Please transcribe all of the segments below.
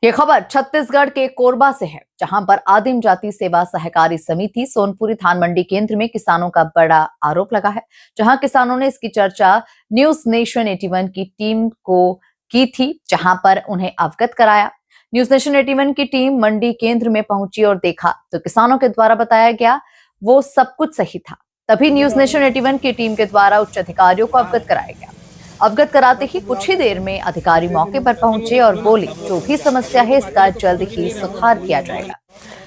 ये खबर छत्तीसगढ़ के कोरबा से है, जहां पर आदिम जाति सेवा सहकारी समिति सोनपुरी धान मंडी केंद्र में किसानों का बड़ा आरोप लगा है। जहां किसानों ने इसकी चर्चा न्यूज नेशन 81 की टीम को की थी, जहां पर उन्हें अवगत कराया। न्यूज नेशन 81 की टीम मंडी केंद्र में पहुंची और देखा तो किसानों के द्वारा बताया गया वो सब कुछ सही था। तभी न्यूज नेशन 81 की टीम के द्वारा उच्च अधिकारियों को अवगत कराया गया। अवगत कराते ही कुछ ही देर में अधिकारी मौके पर पहुंचे और बोले जो भी समस्या है इसका जल्द ही सुधार किया जाएगा।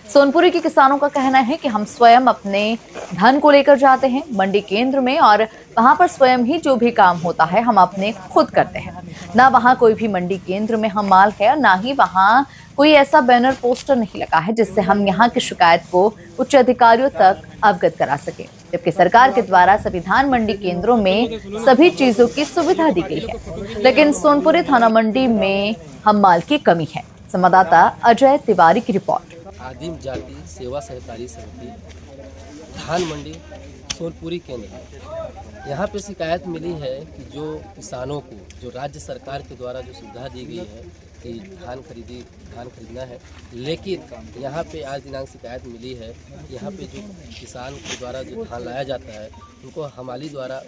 सोनपुरी के किसानों का कहना है कि हम स्वयं अपने धन को लेकर जाते हैं मंडी केंद्र में और वहां पर स्वयं ही जो भी काम होता है हम अपने खुद करते हैं। ना वहां कोई भी मंडी केंद्र में हम माल है और ना ही वहां कोई ऐसा बैनर पोस्टर नहीं लगा है जिससे हम यहाँ की शिकायत को उच्च अधिकारियों तक अवगत करा सके। जबकि सरकार के द्वारा सभी धान मंडी केंद्रों में सभी चीजों की सुविधा दी गई है, लेकिन सोनपुरी थाना मंडी में हम माल की कमी है। संवाददाता अजय तिवारी की रिपोर्ट। आदिम जाति सेवा सहकारी समिति धान मंडी सोनपुरी केंद्र, यहाँ पे शिकायत मिली है कि जो किसानों को जो राज्य सरकार के द्वारा जो सुविधा दी गई है कि धान खरीदना है, लेकिन यहाँ पे आज दिनांक शिकायत मिली है कि यहाँ पे जो किसान के द्वारा जो धान लाया जाता है उनको हमाली द्वारा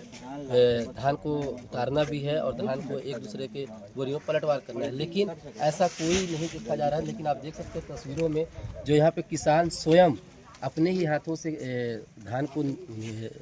धान को उतारना भी है और धान को एक दूसरे के बोरियों में पलटवार करना है, लेकिन ऐसा कोई नहीं देखा जा रहा है। लेकिन आप देख सकते हैं तस्वीरों में जो यहाँ पे किसान स्वयं अपने ही हाथों से धान को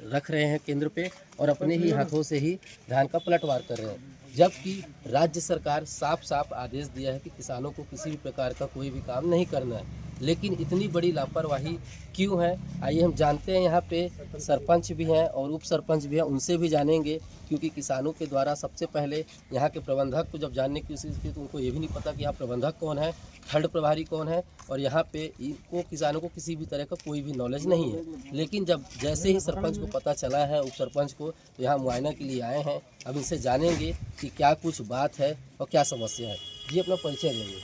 रख रहे हैं केंद्र पे और अपने ही हाथों से ही धान का पलटवार कर रहे हैं, जबकि राज्य सरकार साफ साफ आदेश दिया है कि किसानों को किसी भी प्रकार का कोई भी काम नहीं करना है। लेकिन इतनी बड़ी लापरवाही क्यों है, आइए हम जानते हैं। यहाँ पे सरपंच भी हैं और उप सरपंच भी हैं, उनसे भी जानेंगे, क्योंकि किसानों के द्वारा सबसे पहले यहाँ के प्रबंधक को जब जानने की कोशिश की तो उनको ये भी नहीं पता कि यहाँ प्रबंधक कौन है, खंड प्रभारी कौन है, और यहाँ पे इनको किसानों को किसी भी तरह का कोई भी नॉलेज नहीं है। लेकिन जब जैसे ही सरपंच को पता चला है, उप सरपंच को, तो यहाँ मुआयना के लिए आए हैं। अब इनसे जानेंगे कि क्या कुछ बात है और क्या समस्या है। जी अपना परिचय देंगे।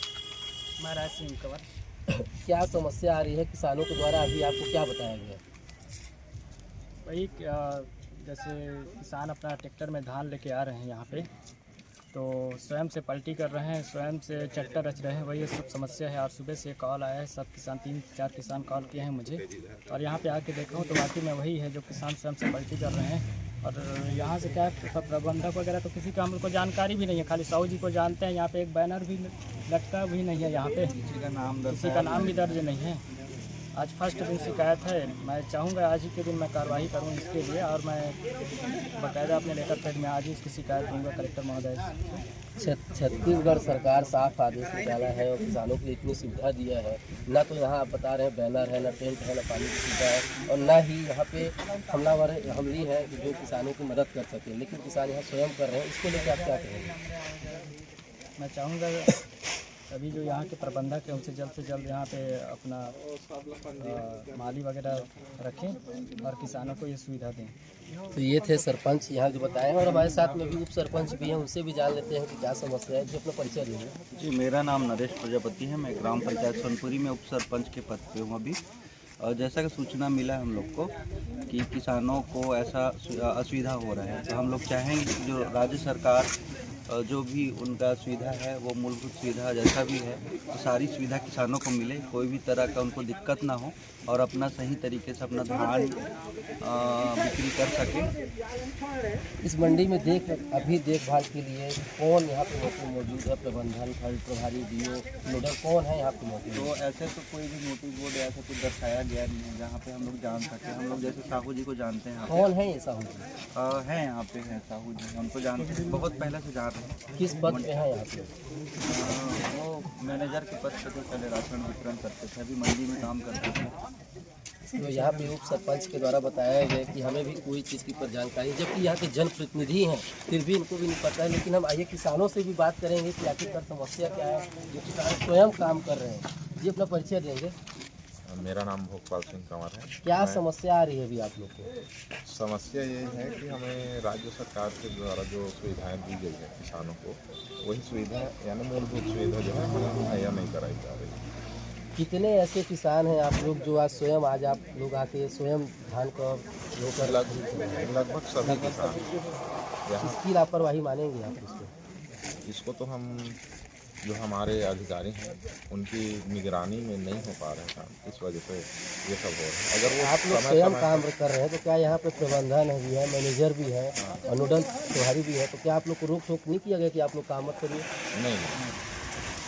महाराज सिंह कंवर। क्या समस्या आ रही है किसानों के द्वारा, अभी आपको क्या बताया गया? वही जैसे किसान अपना ट्रैक्टर में धान लेके आ रहे हैं यहाँ पे, तो स्वयं से पलटी कर रहे हैं, स्वयं से ट्रैक्टर रच रहे हैं, वही सब समस्या है। और सुबह से कॉल आया है, सब किसान 3-4 किसान कॉल किए हैं मुझे, और यहाँ पे आके देखा हूँ तो वाकई में वही है जो किसान स्वयं से पलटी कर रहे हैं। और यहाँ से क्या है, सब प्रबंधक वगैरह तो किसी का हम लोग को जानकारी भी नहीं है, खाली साहू जी को जानते हैं। यहाँ पे एक बैनर भी लगता भी नहीं है, यहाँ पे किसी का नाम भी दर्ज नहीं है। आज फर्स्ट दिन शिकायत है। मैं चाहूँगा आज ही के दिन मैं कार्रवाई करूँ इसके लिए, और मैं बाकायदा अपने लेटर पैड में आज ही इसकी शिकायत दूँगा कलेक्टर महोदय से। छत्तीसगढ़ सरकार साफ आदेश निकाला है और किसानों को इतनी सुविधा दिया है, ना तो यहाँ आप बता रहे हैं बैनर है, ना टेंट है, ना पानी की सुविधा है, और ना ही यहाँ पे हमली है जो किसानों की मदद कर सके, लेकिन किसान यहाँ स्वयं कर रहे हैं। इसको लेकर आप क्या कहेंगे? मैं चाहूँगा अभी जो यहाँ के प्रबंधक हैं उनसे जल्द से जल्द यहाँ पे अपना माली वगैरह रखें और किसानों को ये सुविधा दें। तो ये थे सरपंच यहाँ जो बताए हैं, और हमारे साथ में भी उप सरपंच भी हैं, उनसे भी जान लेते हैं कि क्या समस्या है। जो अपना परिचय देंगे। जी, मेरा नाम नरेश प्रजापति है। मैं ग्राम पंचायत सोनपुरी में उप सरपंच के पद पे हूँ अभी। और जैसा कि सूचना मिला है हम लोग को कि किसानों को ऐसा असुविधा हो रहा है, तो हम लोग चाहेंगे कि जो राज्य सरकार जो भी उनका सुविधा है वो मूलभूत सुविधा जैसा भी है तो सारी सुविधा किसानों को मिले, कोई भी तरह का उनको दिक्कत ना हो और अपना सही तरीके से अपना धान बिक्री कर सकें। इस मंडी में अभी देखभाल के लिए कौन यहाँ पे मौजूद है? प्रबंधन, खंड प्रभारी, डीओ, नोडल कौन है यहाँ पे मौजूद? तो ऐसे तो कोई भी नोटिस बोर्ड ऐसा कुछ दर्शाया गया नहीं है जहाँ पे हम लोग जान सकें। हम लोग जैसे साहू जी को जानते हैं। कौन है ये साहू जी? है यहाँ पे है साहू जी, हमको जानते हैं, बहुत पहले से जान रहे हैं। किस पद पे है यहाँ पे? वो मैनेजर के पद पे तो पहले राशन वितरण करते थे, अभी मंडी में काम करते थे। तो यहाँ पे उप सरपंच के द्वारा बताया गया कि हमें भी कोई चीज़ की पर जानकारी, जबकि यहाँ के जनप्रतिनिधि हैं फिर भी इनको भी नहीं पता है। लेकिन हम आइए किसानों से भी बात करेंगे कि आखिरकार समस्या क्या है, जो किसान स्वयं काम कर रहे हैं। ये अपना परिचय देंगे। मेरा नाम भोपाल सिंह कंवर है। क्या समस्या आ रही है अभी आप लोग को? समस्या ये है कि हमें राज्य सरकार के द्वारा जो सुविधाएं दी गई है किसानों को, वही सुविधा यानी मूलभूत सुविधा जो है हमें मुहैया नहीं कराई जा रही। कितने ऐसे किसान हैं आप लोग जो आज आप लोग आके स्वयं धान को रोकर लगभग सभी किसान। इसकी लापरवाही मानेंगे आप इसको? इसको तो हम जो हमारे अधिकारी हैं उनकी निगरानी में नहीं हो पा रहे काम, इस वजह से ये सब हो रहा है। अगर वो आप लोग समय स्वयं समय काम कर रहे हैं तो क्या यहाँ पे प्रबंधन भी है, मैनेजर भी है और नोडल प्रभारी भी है, तो क्या आप लोग को रोक टोक नहीं किया गया कि आप लोग काम मत करिए? नहीं,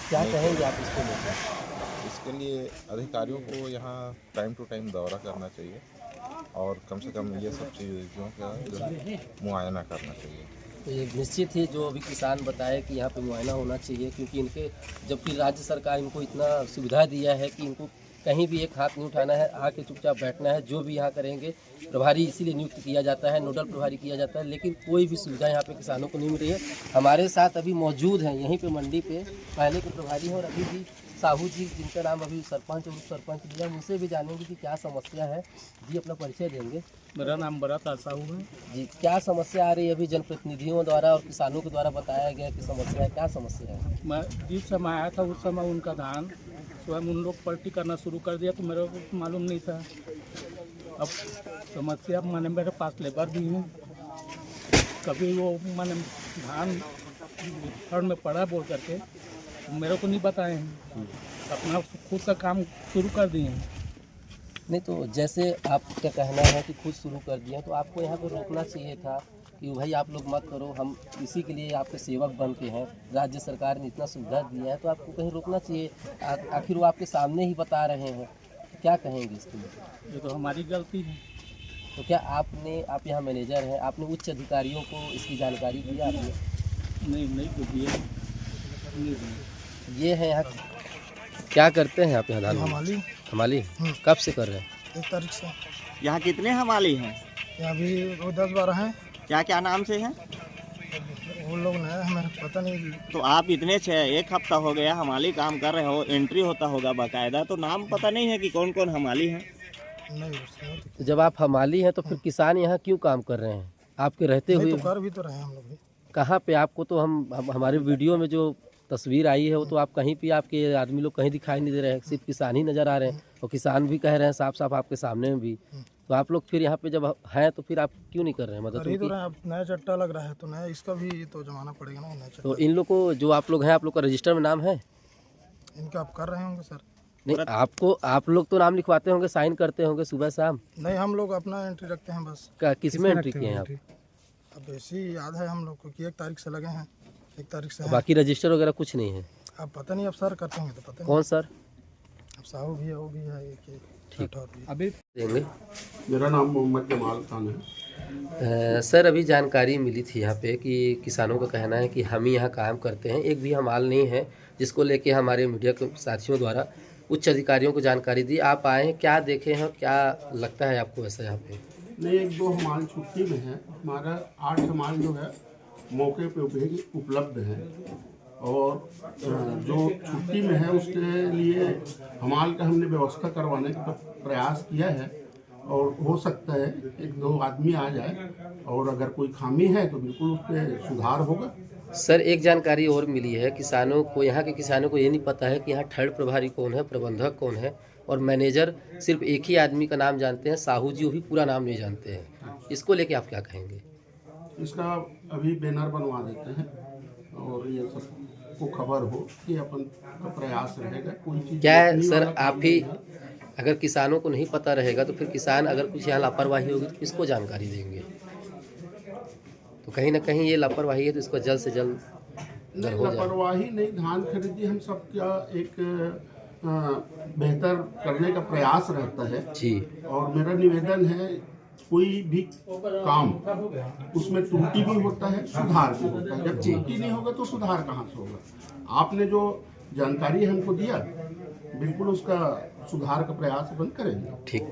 क्या कहेंगे आप इसको लेकर? इसके लिए अधिकारियों को यहाँ टाइम टू टाइम दौरा करना चाहिए और कम से कम ये सब चीज़ों का जो है मुआयना करना चाहिए। तो ये निश्चित ही जो अभी किसान बताए कि यहाँ पे मुआयना होना चाहिए, क्योंकि इनके जबकि राज्य सरकार इनको इतना सुविधा दिया है कि इनको कहीं भी एक हाथ नहीं उठाना है, आके चुपचाप बैठना है, जो भी यहाँ करेंगे प्रभारी इसीलिए नियुक्त किया जाता है, नोडल प्रभारी किया जाता है, लेकिन कोई भी सुविधा यहाँ पे किसानों को नहीं मिल रही है। हमारे साथ अभी मौजूद हैं यहीं पे मंडी पे पहले के प्रभारी हैं और अभी भी साहू जी, जिनका नाम अभी सरपंच और उप सरपंच लिया, उनसे भी जानेंगे कि क्या समस्या है। जी अपना परिचय देंगे। मेरा नाम भरत साहू है। जी, क्या समस्या आ रही है? अभी जनप्रतिनिधियों द्वारा और किसानों के द्वारा बताया गया कि समस्या है, क्या समस्या है? मैं जिस समय आया था उस समय उनका धान स्वयं उन लोग पलटी करना शुरू कर दिया, तो मेरे को मालूम नहीं था। अब समस्या माने मेरे पास लेबर भी हैं, कभी वो माने धान फड़ में पड़ा बोल करके मेरे को नहीं बताए हैं, अपना खुद का काम शुरू कर दिए हैं। नहीं तो जैसे आपका कहना है कि खुद शुरू कर दिए, तो आपको यहाँ पर रोकना चाहिए था कि भाई आप लोग मत करो, हम इसी के लिए आपके सेवक बन के हैं, राज्य सरकार ने इतना सुविधा दिया है, तो आपको कहीं रोकना चाहिए। आखिर वो आपके सामने ही बता रहे हैं, क्या कहेंगे इसके लिए? ये तो हमारी गलती है। तो क्या आप यहाँ मैनेजर हैं, आपने उच्च अधिकारियों को इसकी जानकारी दी आपने? नहीं तो दिए नहीं दिए। ये है यहाँ क्या करते हैं आप यहाँ धान? हमाली कब से कर रहे हैं? 1 तारीख से। यहाँ कितने हमाली हैं? यहाँ भी 10-12 हैं। क्या क्या नाम से हैं? वो लोग नए हमें पता नहीं। तो आप इतने 1 हफ्ता हो गया हमाली काम कर रहे हो, एंट्री होता होगा बाकायदा, तो नाम पता नहीं है कि कौन कौन हमाली हैं? नहीं उसमें तो जब आप हमाली हैं तो फिर किसान यहाँ क्यों काम कर रहे हैं आपके रहते हुए? तो कर भी तो रहे हैं हम लोग भी। कहाँ पे? आपको तो हमारे वीडियो में जो तस्वीर आई है वो तो आप कहीं पे आपके आदमी लोग कहीं दिखाई नहीं दे रहे हैं, सिर्फ किसान ही नज़र आ रहे हैं और किसान भी कह रहे हैं साफ साफ आपके सामने में भी। तो आप लोग फिर यहाँ पे जब हैं तो फिर आप क्यों नहीं कर रहे हैं मदद? कर तो रहे हैं, अब नया चट्टा लग रहा है तो नया इसका भी तो जमाना पड़ेगा ना, नया चट्टा। तो इन लोग को जो आप लोग हैं, आप लोग का रजिस्टर में नाम है? इनका आप कर रहे होंगे सर? नहीं, आप लोग तो नाम लिखवाते होंगे, साइन करते होंगे सुबह शाम? नहीं, हम लोग अपना एंट्री रखते हैं बस। किस में एंट्री किए हैं आप? अब ऐसी याद है हम लोग को कि 1 तारीख से लगे हैं, 1 तारीख से। बाकी रजिस्टर वगैरह कुछ नहीं है? अब पता नहीं, अब सर करते होंगे तो पता नहीं। कौन सर? अब साहू भी है, वो भी है, एक ठीक। भी। अभी देंगे। मेरा नाम मोहम्मद जमाल खान है। सर अभी जानकारी मिली थी यहाँ पे कि किसानों का कहना है कि हम ही यहाँ काम करते हैं, एक भी हमाल नहीं है, जिसको लेके हमारे मीडिया के साथियों द्वारा उच्च अधिकारियों को जानकारी दी। आप आए हैं, क्या देखे हैं और क्या लगता है आपको ऐसा यहाँ पे? नहीं, 1-2 हमाल छुट्टी में है, हमारा 8 हमाल जो है मौके पे उपलब्ध है और जो छुट्टी में है उसके लिए हमाल का हमने व्यवस्था करवाने का प्रयास किया है और हो सकता है 1-2 आदमी आ जाए और अगर कोई खामी है तो बिल्कुल उस पर सुधार होगा। सर एक जानकारी और मिली है, किसानों को, यहाँ के किसानों को ये नहीं पता है कि यहाँ थर्ड प्रभारी कौन है, प्रबंधक कौन है और मैनेजर सिर्फ एक ही आदमी का नाम जानते हैं, साहू जी, वो भी पूरा नाम नहीं जानते हैं। इसको लेके आप क्या कहेंगे? इसका अभी बैनर बनवा देते हैं और ये सब को खबर हो कि अपन का प्रयास रहेगा। कोई चीज़ क्या है सर, आप ही अगर किसानों को नहीं पता रहेगा तो फिर किसान अगर कुछ यहाँ लापरवाही होगी तो किसको जानकारी देंगे? तो कहीं ना कहीं ये लापरवाही है, तो इसको जल्द से जल्द अगर हो जाए। लापरवाही नहीं, धान खरीदी हम सब क्या एक बेहतर करने का प्रयास रहता है जी। और मेरा निवेदन है कोई भी काम उसमें त्रुटि भी होता है, सुधार भी होता है। जब त्रुटि नहीं होगा तो सुधार कहाँ से होगा? आपने जो जानकारी हमको दिया बिल्कुल उसका सुधार का प्रयास अपन करेंगे। ठीक।